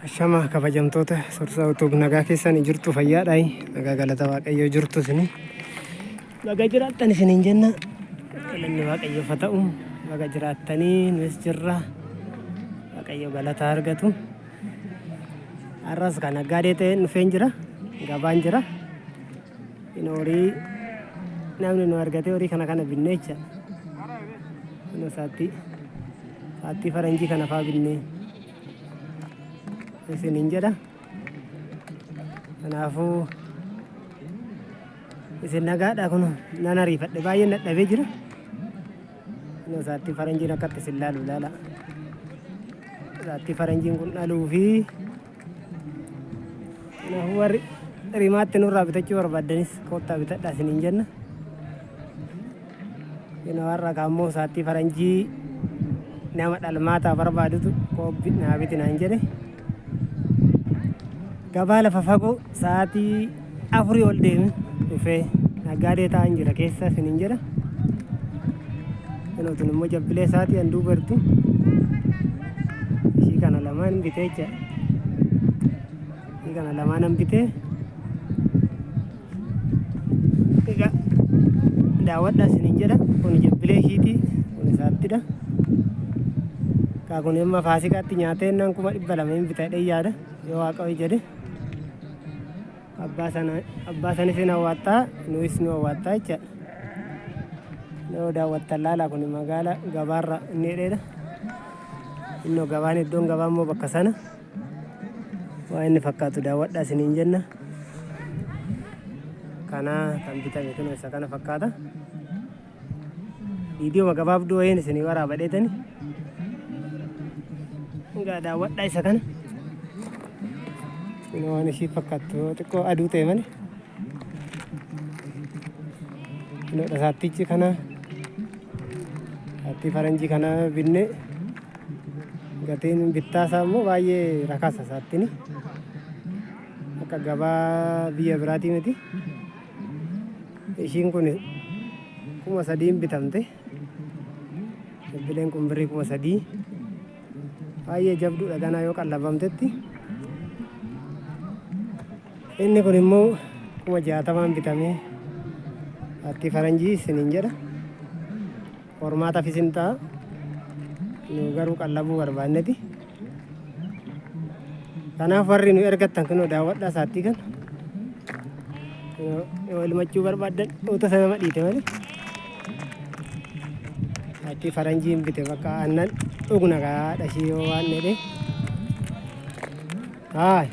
Shama kabajamtoota sorsaa utuu nagaa keessan jirtu fayyaadhaayi nagaa galata waaqayyoo jirtu isini nagaa jiraattan isiniin jenna galanni waaqayyoof haa ta'u nagaa jiraattanii nus jirra waaqayyo galata argatu har'as kan naggaadee ta'e dhufeen jira gabaan jira in horii namni nu argate horii kana binnee jecha nu saatti faranjii kana faa binnee isiniin jedha kanaafuu isin nagaadha kun nan ariifadhe baay'ee dadhabee jira nu saatti faranjiin akkatti isin laalu laala saatti faranjiin kun dhaluu fi kanaafuu warri rimaatti nurraa bitachuu barbaaddanis koottaa bitadhaa isiniin jenna yeroo har'a kaammoo saatti faranjii nama dhalmaataa barbaadutu koobbi naa biti naan jedhe gabaa lafa fagoo sa'aatii 4 ol deeme dhufee naggaadee ta'an jira keessa isiniin jedha kanootun immoo jabbilee sa'aatii handuu bartu ishii kana lamaan bitee jecha ishii kana lamaanan bitee egaa daawwadhaa isiniin jedha kun jabbilee ishiitii kun isaattidha kun amma faasikaatti nyaatee nan 200 bitadhee yaada yoo waaqayyo jedhe abbaa sanis hin hawwaattaa nuyis nu hawwaattaa jecha yoo daawwattan laala kun magaala gabaarra inni dheedha innoo gabaan iddoon gabaa immoo bakka sana waa inni fakkaatu daawwadhaa isiniin jenna kana kan bitame kun isa kana fakkaata viidiyoo gabaabduu wayiin isinii waraabadheetani enggak daawwadhaa isa kana ini waan ishii fakkaattu xiqqoo aduu ta'e malee inoo saattichi kana saattii faranjii kana binne gatiin bittaasaa immoo baay'ee rakaasa saattini akka gabaa biyya biraatii miti ishiin kun 3,000 bitamte jabbileen kun birrii 3,000 baay'ee jabduudha ganaa yoo qallabamtetti inni kun immoo 60,000 bitamee saattii faranjii isiniin jedha hormaataaf isin ta'a nu garuu qallabuu barbaanneti kanaaf warri nu ergattan kunoo daawwadhaa saattii kana yoo ilmachuu barbaaddan utuu sana madhiite malee saattii faranjiin bite bakka aannan dhugna gaadha ishii yoo waan jedhe haay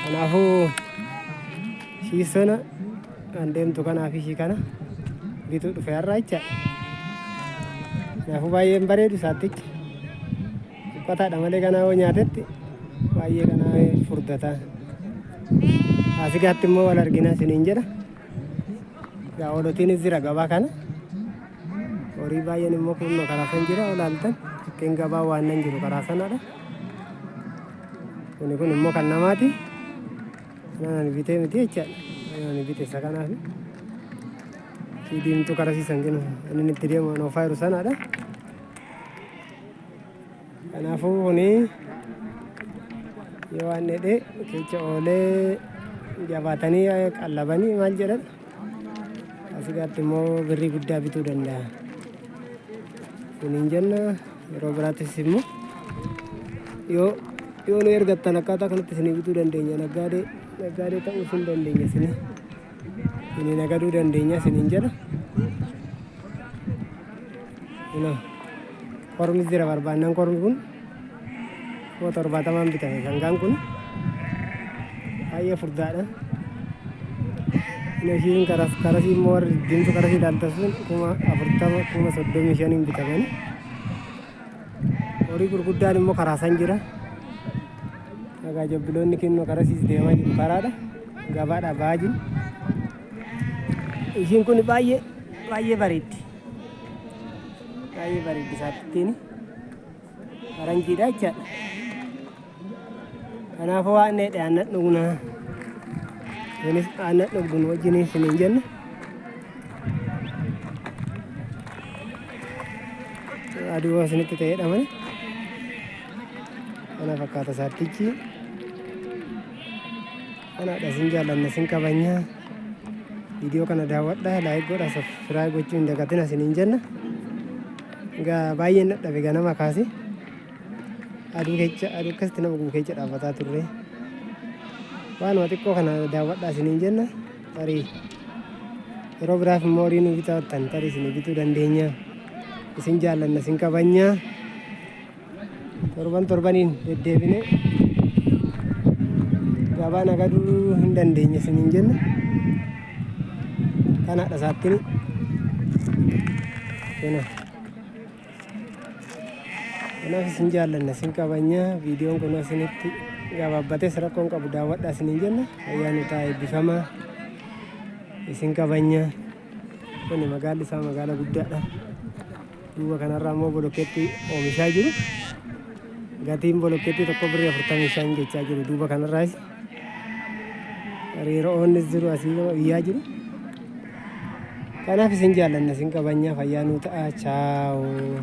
kanaafuu ishii sana kan deemtu kanaaf ishii kana bituu dhufe har'a jecha kanaafuu baay'een bareedu saattichi uffataadha malee kanaa yoo nyaatetti baay'ee kanaa furdata asigaatti immoo wal argina isiniin jedha yaa hoolotiinis jira gabaa kana horii baay'een immoo kunno karaa san jira olaaltan akkeen gabaa waan nan jiru karaa sanaadha kun immoo kan namaati kanaan bitee miti jechaadha kanaan bite isa kanaaf ishii diimtuu karasiisan kinu inni itti deemu oofaa jiru sanaadha kanaafuu kuni yoo waan dhedhee kecha oolee jabaatanii qallabanii maal jedhan asigaatti immoo birrii guddaa bituu danda'a isiniin jenna yeroo biraattis immoo yoo nu ergattan akkaataa kanatti isinii bituu dandeenya naggaadee ta'uu isin dandeenya isinii nagaduu dandeenya isiniin jedha kormis jira barbaannan kormi kun 70 bitame sangaan kun baay'ee furdaadha ishiin karasii immoo warri diimtuu karasii ilaaltasuun 40,000 35,000 bitamani horii gurguddaan immoo karaa san jira nagaa jabbiloonni kennuu karasiis deemaa jiru karaadha gabaadha ba'aa jiru ishiin kun baay'ee bareeddi saattiin faranjiidha jechaadha kanaafuu waan dheedhe aannan dhugna kunis aannan dhugdun wajjin isiniin jenna aduu isinitti ta'eedha malee kana fakkaata saattichi. Kanaadha isin jaallanna isin kabajna. Viidiyoo kana daawwadhaa, laayik godhaa, sabskiraayib gochuu hin dagatina isiniin jenna. Egaa baay'een dadhabe ganama kaase. Aduu akkasitti nama gubu keessa dhaabbataa turre. Waanuma xiqqoo kana daawwadhaa isiniin jenna. Tarii yeroo biraaf immoo horii nu bitattan tarii isin bituu dandeenya. Isin jaallanna isin kabajna. Torbaniin deddeebine gabaa nagaduu hin dandeenya isiniin jenna. Kanaadha saattini. Kanaaf isin jaallanna isin kabajna. Viidiyoon kun isinitti gabaabbates rakkoon qabu daawwadhaa isiniin jenna. Ayyaanni ta'a eebbifamaa. Isin kabajna. Kun magaalli isaa magaala guddaadha. Duuba kanarraa immoo bolokkeetti oomishaa jiru. Gatiin bolokkeetti tokko birrii 45 jechaa jiru duuba kanarraas. Hariiroonnis jiru asii iyyaa jiru. Kanaaf isin jaallanna isin kabajna. Fayyaa nuu ta'a. Chaawu.